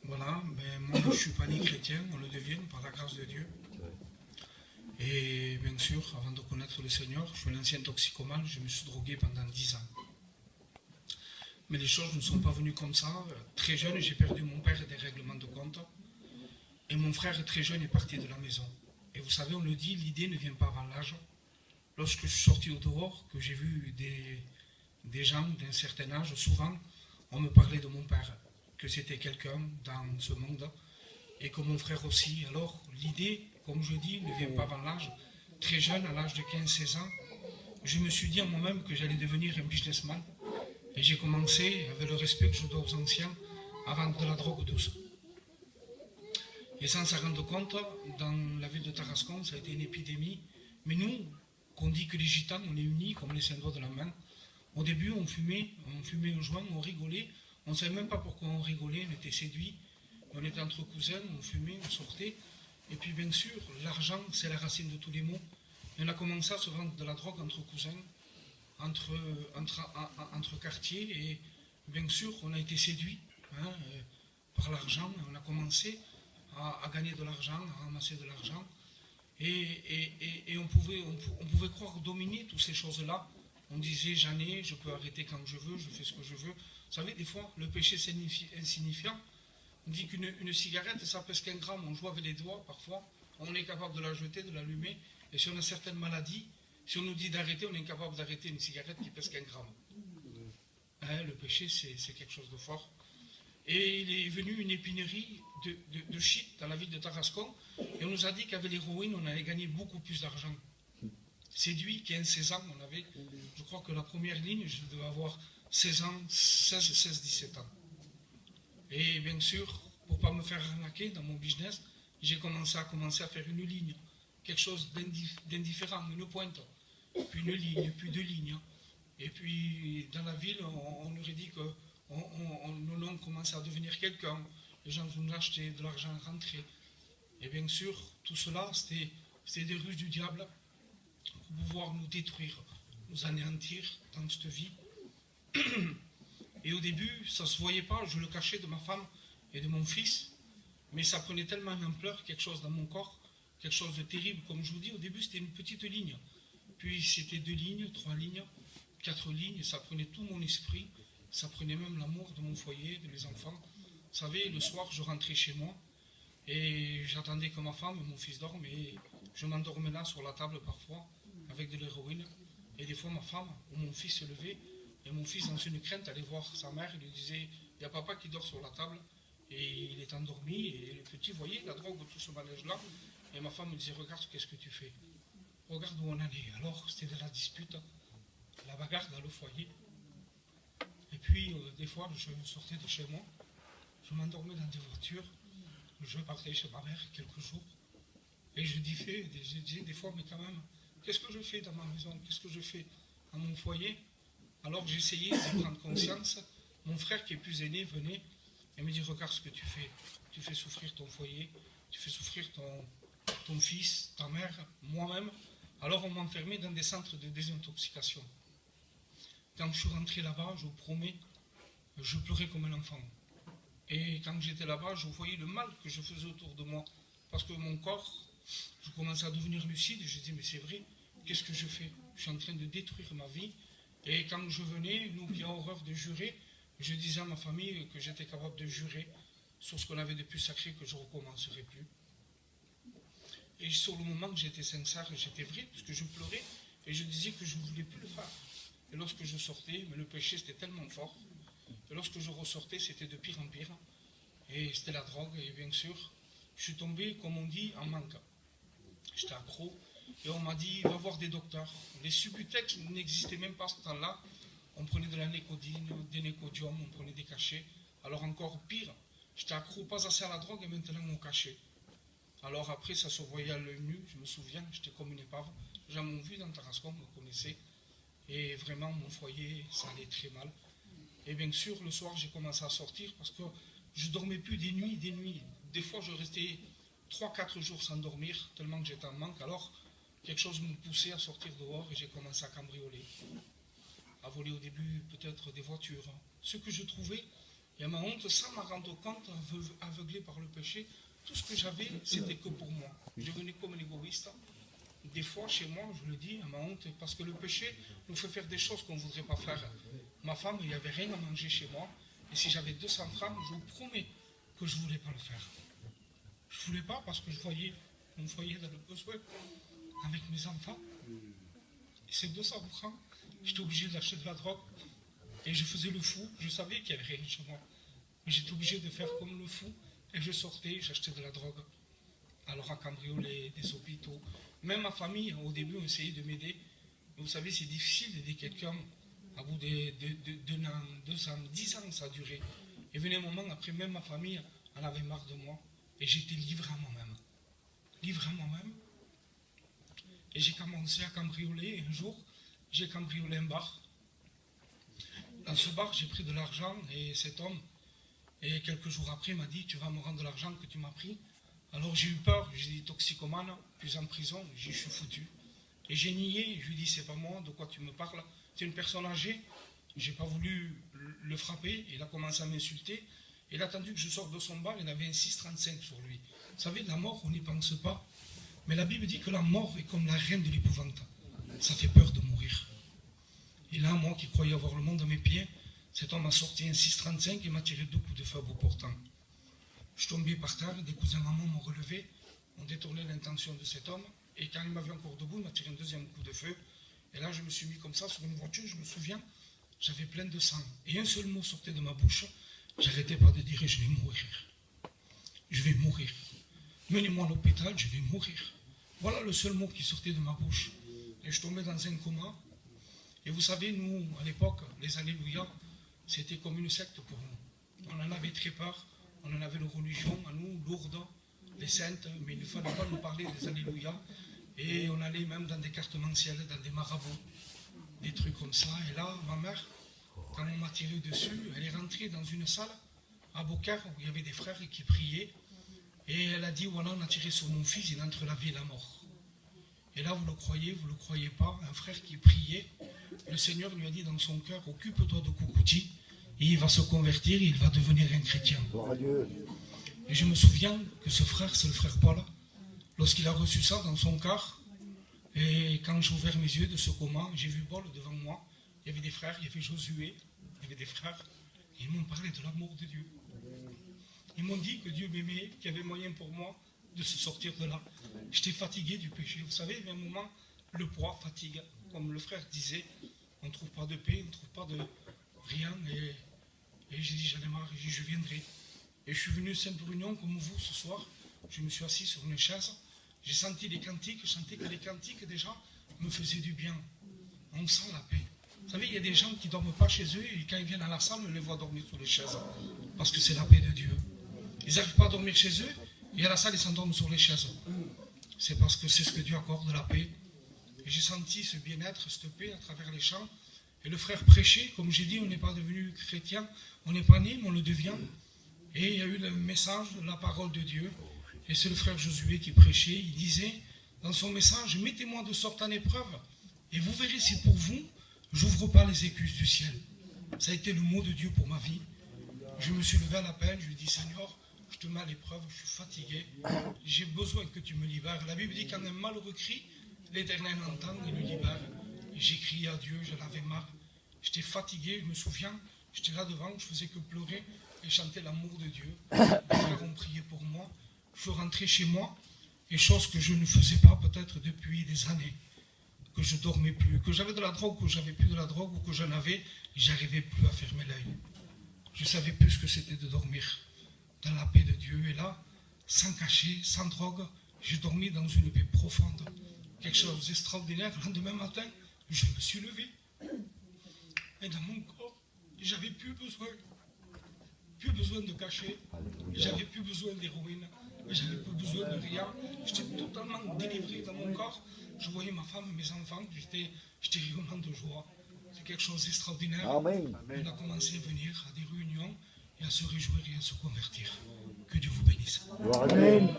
Voilà, ben, moi je ne suis pas né chrétien, on le devient par la grâce de Dieu. Et bien sûr, avant de connaître le Seigneur, je suis un ancien toxicomane, je me suis drogué pendant 10 ans. Mais les choses ne sont pas venues comme ça. Très jeune, j'ai perdu mon père des règlements de compte. Et mon frère, très jeune, est parti de la maison. Et vous savez, on le dit, l'idée ne vient pas avant l'âge. Lorsque je suis sorti au dehors, que j'ai vu des gens d'un certain âge, souvent, on me parlait de mon père, que c'était quelqu'un dans ce monde, et que mon frère aussi. Alors, l'idée, comme je dis, ne vient pas avant l'âge. Très jeune, à l'âge de 15-16 ans, je me suis dit en moi-même que j'allais devenir un businessman. Et j'ai commencé avec le respect que je dois aux anciens à vendre de la drogue douce. Et sans s'en rendre compte, dans la ville de Tarascon, ça a été une épidémie. Mais nous, qu'on dit que les gitans, on est unis comme les cinq doigts de la main. Au début, on fumait un joint, on rigolait. On ne savait même pas pourquoi on rigolait, on était séduits. On était entre cousins, on fumait, on sortait. Et puis bien sûr, l'argent, c'est la racine de tous les maux. Et on a commencé à se vendre de la drogue entre cousins, entre quartiers. Et bien sûr, on a été séduits par l'argent. On a commencé à gagner de l'argent, à ramasser de l'argent. Et on pouvait croire dominer toutes ces choses-là. On disait, j'en ai, je peux arrêter quand je veux, je fais ce que je veux. Vous savez, des fois, le péché c'est insignifiant. On dit qu'une cigarette, ça pèse qu'un gramme. On joue avec les doigts, parfois. On est capable de la jeter, de l'allumer. Et si on a certaines maladies, si on nous dit d'arrêter, on est incapable d'arrêter une cigarette qui pèse qu'un gramme. Le péché, c'est quelque chose de fort. Et il est venu une épinerie de shit dans la ville de Tarascon. Et on nous a dit qu'avec l'héroïne, on allait gagner beaucoup plus d'argent. Séduit, 15-16 ans, on avait, je crois que la première ligne, je devais avoir 16 ans, 16-17 ans. Et bien sûr, pour ne pas me faire arnaquer dans mon business, j'ai commencé à faire une ligne, quelque chose d'indifférent, une pointe, puis une ligne, puis deux lignes. Et puis dans la ville, on aurait dit que nos noms commençaient à devenir quelqu'un. Les gens nous achetaient de l'argent rentré. Et bien sûr, tout cela, c'était des ruses du diable pour pouvoir nous détruire, nous anéantir dans cette vie. Et au début, ça ne se voyait pas, je le cachais de ma femme et de mon fils, mais ça prenait tellement d'ampleur, quelque chose dans mon corps, quelque chose de terrible. Comme je vous dis, au début, c'était une petite ligne. Puis c'était 2 lignes, 3 lignes, 4 lignes, ça prenait tout mon esprit, ça prenait même l'amour de mon foyer, de mes enfants. Vous savez, le soir, je rentrais chez moi et j'attendais que ma femme et mon fils dorment et je m'endormais là sur la table parfois avec de l'héroïne. Et des fois, ma femme ou mon fils se levait et mon fils, dans une crainte, allait voir sa mère et lui disait, il y a papa qui dort sur la table et il est endormi. Et le petit voyait la drogue, tout ce manège-là. Et ma femme me disait, regarde, qu'est-ce que tu fais? Regarde où on en est. Alors, c'était de la dispute, la bagarre dans le foyer. Et puis, des fois, je sortais de chez moi, je m'endormais dans des voitures, je partais chez ma mère quelques jours, et je disais des fois, mais quand même, qu'est-ce que je fais dans ma maison? Qu'est-ce que je fais dans mon foyer? Alors j'essayais de prendre conscience. Mon frère qui est plus aîné venait et me dit, regarde ce que tu fais. Tu fais souffrir ton foyer, tu fais souffrir ton fils, ta mère, moi-même. Alors on m'enfermait dans des centres de désintoxication. Quand je suis rentré là-bas, je vous promets, je pleurais comme un enfant. Et quand j'étais là-bas, je voyais le mal que je faisais autour de moi. Parce que mon corps, je commençais à devenir lucide. Je disais, mais c'est vrai, qu'est-ce que je fais? Je suis en train de détruire ma vie. Et quand je venais, nous qui avons horreur de jurer, je disais à ma famille que j'étais capable de jurer sur ce qu'on avait de plus sacré, que je ne recommencerai plus. Et sur le moment que j'étais sincère, j'étais vrai, parce que je pleurais, et je disais que je ne voulais plus le faire. Et lorsque je sortais, mais le péché c'était tellement fort, et lorsque je ressortais, c'était de pire en pire. Et c'était la drogue, et bien sûr, je suis tombé, comme on dit, en manque. J'étais accro, et on m'a dit, va voir des docteurs. Les Subutex n'existaient même pas à ce temps-là. On prenait de la nécodine, des nécodium, on prenait des cachets. Alors encore pire, j'étais accro pas assez à la drogue, et maintenant on cachait. Alors après, ça se voyait à l'œil nu, je me souviens, j'étais comme une épave. Les gens m'ont vu dans Tarascon, me connaissaient. Et vraiment, mon foyer, ça allait très mal. Et bien sûr, le soir, j'ai commencé à sortir parce que je ne dormais plus des nuits, des nuits. Des fois, je restais 3-4 jours sans dormir, tellement que j'étais en manque. Alors, quelque chose me poussait à sortir dehors et j'ai commencé à cambrioler. À voler au début, peut-être des voitures. Ce que je trouvais, Et à ma honte, sans m'en rendre compte, aveuglé par le péché, tout ce que j'avais, c'était que pour moi. Je devenais comme un égoïste. Des fois, chez moi, je le dis, à ma honte, parce que le péché nous fait faire des choses qu'on ne voudrait pas faire. Ma femme, il n'y avait rien à manger chez moi. Et si j'avais 200 francs, je vous promets que je ne voulais pas le faire. Je ne voulais pas parce que je voyais mon foyer dans le besoin avec mes enfants. Et ces 200 francs, j'étais obligé d'acheter de la drogue. Et je faisais le fou. Je savais qu'il n'y avait rien chez moi. Mais j'étais obligé de faire comme le fou. Et je sortais, j'achetais de la drogue. Alors à cambrioler des hôpitaux. Même ma famille, au début, ont essayé de m'aider. Vous savez, c'est difficile d'aider quelqu'un. À bout d'un an, 2 ans, 10 ans, ça a duré. Et venait un moment, après, même ma famille en avait marre de moi. Et j'étais livré à moi-même. Livré à moi-même. Et j'ai commencé à cambrioler. Et un jour, j'ai cambriolé un bar. Dans ce bar, j'ai pris de l'argent. Et cet homme, et quelques jours après, m'a dit, tu vas me rendre l'argent que tu m'as pris. Alors j'ai eu peur, j'ai dit toxicomane, puis en prison, je suis foutu. Et j'ai nié, je lui ai dit, c'est pas moi, de quoi tu me parles? Tu es une personne âgée, j'ai pas voulu le frapper, il a commencé à m'insulter. Il a attendu que je sorte de son bar, il avait un 6,35 sur lui. Vous savez, la mort, on n'y pense pas. Mais la Bible dit que la mort est comme la reine de l'épouvante. Ça fait peur de mourir. Et là, moi qui croyais avoir le monde à mes pieds, cet homme a sorti un 6,35 et m'a tiré 2 coups de feu à bout portant. Je suis tombé par terre, des cousins maman m'ont relevé, ont détourné l'intention de cet homme, et quand il m'avait encore debout, il m'a tiré un 2e coup de feu. Et là, je me suis mis comme ça sur une voiture, je me souviens, j'avais plein de sang. Et un seul mot sortait de ma bouche, j'arrêtais pas de dire, je vais mourir. Je vais mourir. Menez-moi à l'hôpital, je vais mourir. Voilà le seul mot qui sortait de ma bouche. Et je tombais dans un coma. Et vous savez, nous, à l'époque, les Alléluia, c'était comme une secte pour nous. On en avait très peur. On en avait une religion à nous, lourde, les saintes, mais il ne fallait pas nous parler des Alléluia. Et on allait même dans des cartes mensuelles, dans des marabouts, des trucs comme ça. Et là, ma mère, quand on m'a tiré dessus, elle est rentrée dans une salle à Beaucaire où il y avait des frères qui priaient. Et elle a dit, voilà, on a tiré sur mon fils, il est entre la vie et la mort. Et là, vous le croyez pas, un frère qui priait, le Seigneur lui a dit dans son cœur, occupe-toi de Koukouti, et il va se convertir, et il va devenir un chrétien. Et je me souviens que ce frère, c'est le frère Paul, lorsqu'il a reçu ça dans son cœur, et quand j'ai ouvert mes yeux de ce coma, j'ai vu Paul devant moi, il y avait des frères, il y avait Josué, il y avait des frères, et ils m'ont parlé de l'amour de Dieu. Ils m'ont dit que Dieu m'aimait, qu'il y avait moyen pour moi de se sortir de là. J'étais fatigué du péché. Vous savez, il y a un moment, le poids fatigue. Comme le frère disait, on ne trouve pas de paix, on ne trouve pas de rien. Et j'ai dit, j'en ai marre, j'ai dit, je viendrai. Et je suis venu Sainte-Brunion comme vous ce soir. Je me suis assis sur une chaise. J'ai senti les cantiques. Je sentais que les cantiques, déjà, me faisaient du bien. On sent la paix. Vous savez, il y a des gens qui ne dorment pas chez eux et quand ils viennent à la salle, on les voit dormir sur les chaises. Parce que c'est la paix de Dieu. Ils n'arrivent pas à dormir chez eux et à la salle, ils s'endorment sur les chaises. C'est parce que c'est ce que Dieu accorde, la paix. Et j'ai senti ce bien-être, cette paix à travers les chants. Et le frère prêchait, comme j'ai dit, on n'est pas devenu chrétien, on n'est pas né, mais on le devient. Et il y a eu le message, la parole de Dieu. Et c'est le frère Josué qui prêchait. Il disait dans son message, mettez-moi de sorte en épreuve, et vous verrez si pour vous, j'ouvre pas les écluses du ciel. Ça a été le mot de Dieu pour ma vie. Je me suis levé à l'appel, je lui ai dit, Seigneur, je te mets à l'épreuve, je suis fatigué, j'ai besoin que tu me libères. La Bible dit qu'un malheureux crie, l'Éternel entend et le libère. Et j'ai crié à Dieu, j'en avais marre. J'étais fatigué, je me souviens, j'étais là devant, je faisais que pleurer et chanter l'amour de Dieu. Les frères ont prié pour moi. Je suis rentré chez moi, et chose que je ne faisais pas peut-être depuis des années. Que je dormais plus, que j'avais de la drogue, que j'avais plus de la drogue, ou que j'en avais, j'arrivais plus à fermer l'œil. Je savais plus ce que c'était de dormir dans la paix de Dieu. Et là, sans cacher, sans drogue, j'ai dormi dans une paix profonde. Quelque chose d'extraordinaire. Le lendemain matin, je me suis levé. Et dans mon corps, j'avais plus besoin de cacher. J'avais plus besoin d'héroïne. J'avais plus besoin de rien. J'étais totalement délivré dans mon corps. Je voyais ma femme et mes enfants. J'étais rayonnant de joie. C'est quelque chose d'extraordinaire. Amen. On a commencé à venir à des réunions et à se réjouir et à se convertir. Que Dieu vous bénisse. Amen.